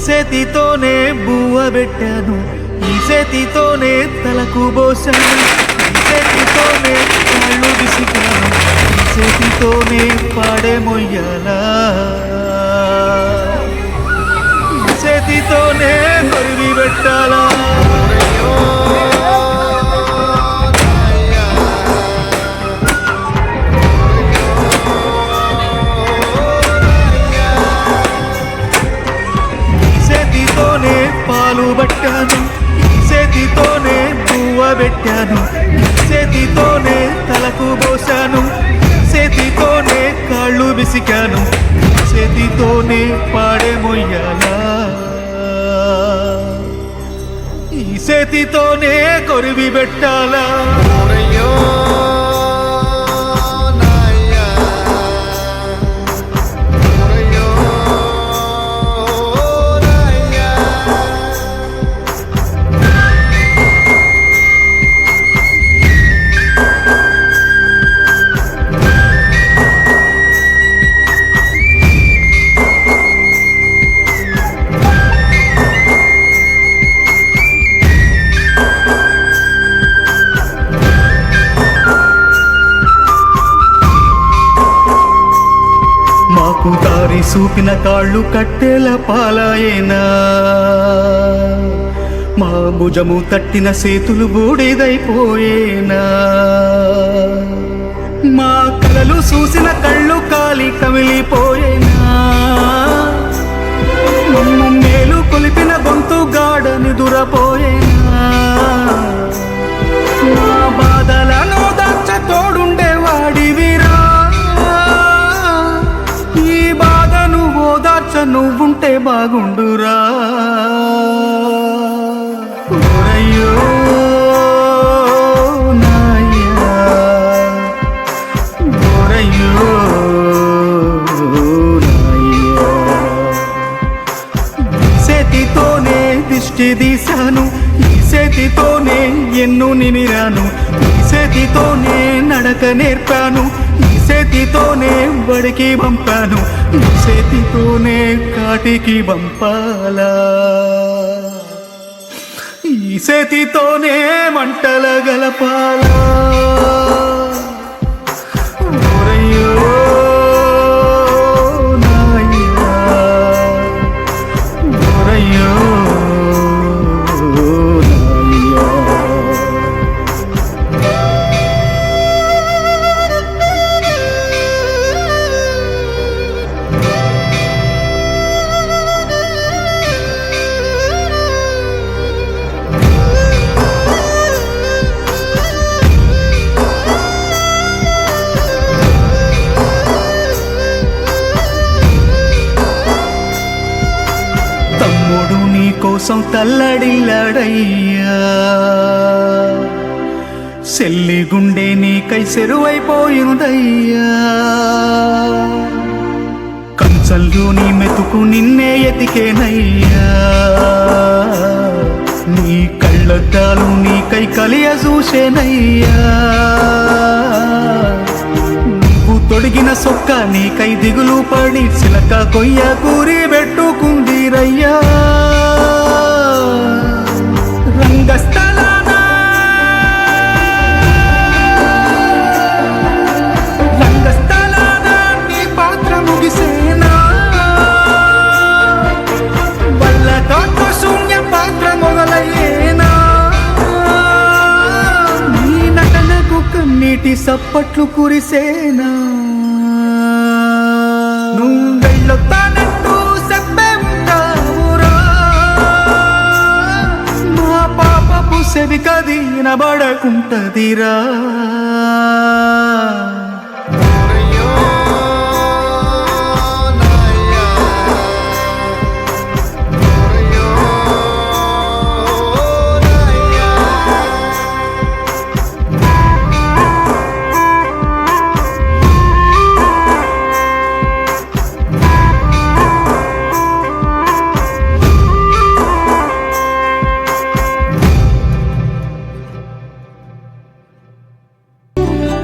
చేతితోనే బువ్వ పెట్టాను, ఈ చేతితోనే తలకు పోసాను, ఈ చేతితోనే కాళ్ళు విసికాను, ఈ చేతితోనే పాడే మొయ్యాలా, ఈ చేతితోనే కొరివి పెట్టాలా. పాలు పట్టాను, ఈ చేతితోనే పువ్వ పెట్టాను, ఈ చేతితోనే తలకు పోసాను, ఈ చేతితోనే కాళ్ళు విసికాను, ఈ చేతితోనే పాడే మొయ్యాలా, ఈ చేతితోనే కొరివి పెట్టాలా. మాకు దారి చూపిన కాళ్ళు కట్టెల పాలాయేనా, మా భుజము తట్టిన సేతులు బూడిదైపోయేనా, మా కలలు చూసిన కళ్ళు కాలి కమిలిపోయేనా, మమ్ము మేలు కొలిపిన గొంతు గాడని దురపోయేనా, మా బాధలను దాచ తోడుండేవాడివిరా, నువ్వుంటే బాగుండురా. ఓరయ్యో నాయ్యా, ఓరయ్యో నాయ్యా, ఈ చేతితోనే దిష్టి తీశాను, ఈ చేతితోనే ఎన్ను నిమిరాను, ఈ చేతితోనే నడక నేర్పాను, ఈ చేతితోనే బడికి పంపాను, ఈ చేతితోనే కాటికి పంపాలా, ఈ చేతితోనే మంటల గలపాలా. ఓరయ్యో నాయ్యా, ఓరయ్యో నాయ్యా. తమ్ముడు నీ కోసం తల్లడిల్లాడయ్యా, సెల్లి గుండె నీకై సెరువైపోయిందయ్యా, కంచంలో నీ మెతుకు నిన్నే ఎతికేనయ్యా, నీ కళ్ళద్దాలు నీకై కలియ చూసేనయ్యా, తొడిగిన సొక్క నీకై దిగులు పడి చిలక కొయ్య కూరి పెట్టుకుందిరయ్యా, రంగస్థలాన నీ పాత్ర ముగిసేనా, వల్లతో శూన్య పాత్ర మొదలయ్యేనా, నీ నటనకు కన్నీటి సప్పట్లు కురిసేనా, నువ్వెళ్ళొత్తానంటూ చెప్పే ఉంటావురా, మా పాపపు సెవికది వినబడకుంటదిరా.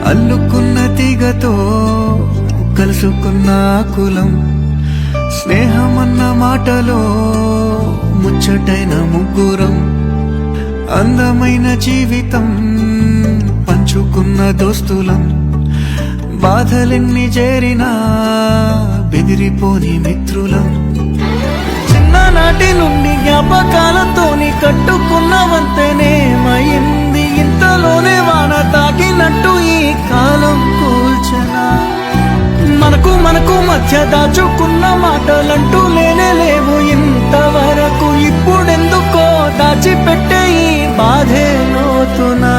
అల్లుకున్న తీగతో కలుసుకున్న కులం, స్నేహమన్న మాటలో ముచ్చటైన ముగ్గురం, అందమైన జీవితం పంచుకున్న దోస్తులం, బాధలెన్ని చేరినా బెదిరిపోని మిత్రులం, చిన్ననాటి నుండి జ్ఞాపకాలతోని కట్టుకున్న వంతెనేమైంది, ఇంతలోనే వాన తాకినట్టు ఈ కాలం కూల్చనా, మనకు మధ్య దాచుకున్న మాటలంటూ లేనే లేవు ఇంతవరకు, ఇప్పుడెందుకో దాచిపెట్టే ఈ బాధే లోతునా,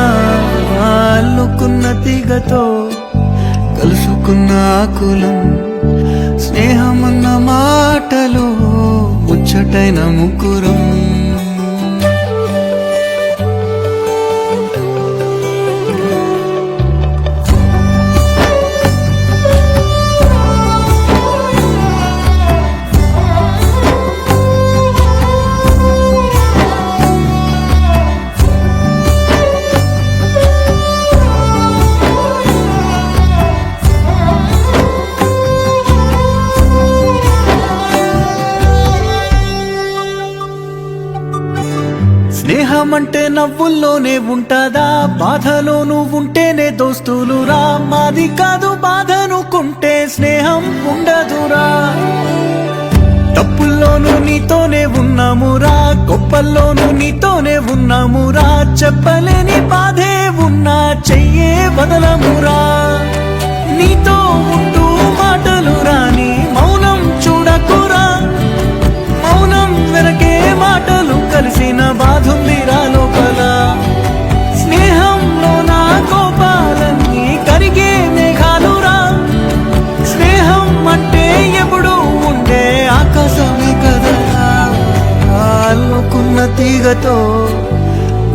అల్లుకున్న తీగతో కలుసుకున్న ఆకులం, స్నేహమన్న మాటలు ముచ్చటైన ముగ్గురం. స్నేహమంటే నవ్వుల్లోనే ఉంటదా, బాధలోనూ ఉంటేనే దోస్తులురా, మాది కాదు బాధనుకుంటే స్నేహం ఉండదురా, తప్పుల్లోనూ నీతోనే ఉన్నామురా, గొప్పల్లోనూ నీతోనే ఉన్నామురా, చెప్పలేని బాధే ఉన్నా చెయ్యే వదలమురా, నీతో ఉంటూ మాటలు రాని మౌనం చూడకురా, మౌనం వెనకే మాటలు కలిసిన బాధుందిరా లోపల, స్నేహంలో నా కోపాలన్నీ కరిగే మేఘాలురా, స్నేహం అంటే ఎప్పుడు ఉండే ఆకాశమే కదా, అల్లుకున్న తీగతో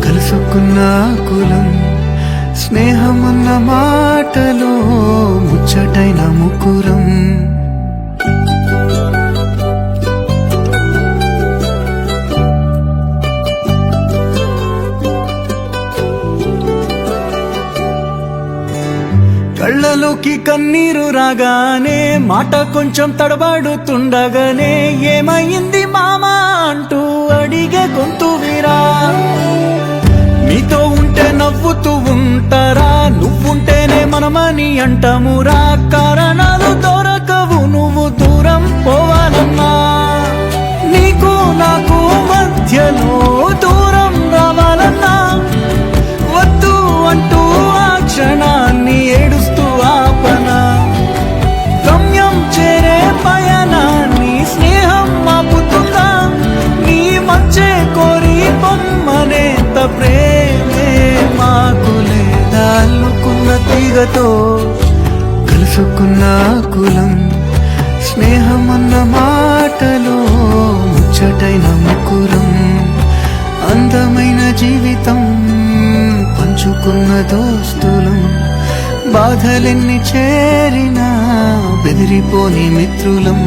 కలుసుకున్న కులం, స్నేహమన్న మాటలో ముచ్చటైన ముగ్గురం. కళ్ళలోకి కన్నీరు రాగానే మాట కొంచెం తడబడుతుండగానే, ఏమైంది మామా అంటూ అడిగే గొంతు విరా, నీతో ఉంటే నవ్వుతూ ఉంటారా, నువ్వుంటేనే మనమని అంటామురా, కారణాలు దొరకవు నువ్వు దూరం పోవాలన్నా, నీకు నాకు మధ్యలో దూరం రావాలన్నా, వద్దు అంటూ ఆ క్షణాన్ని ఏడుస్తూ ఆపనా, గమ్యం చేరే పయనాన్ని స్నేహం ఆపుతుందా, నీ మంచే కోరి బొమ్మనేంత ప్రేమే మాకు లేదా, అల్లుకున్న తీగతో కలుసుకున్న కులం, స్నేహమన్న మాటలో ముచ్చటైన ముగ్గురం, అందమైన జీవితం పంచుకున్న దోస్తులం, బాధలెన్ని చేరినా బెదిరిపోని మిత్రులం.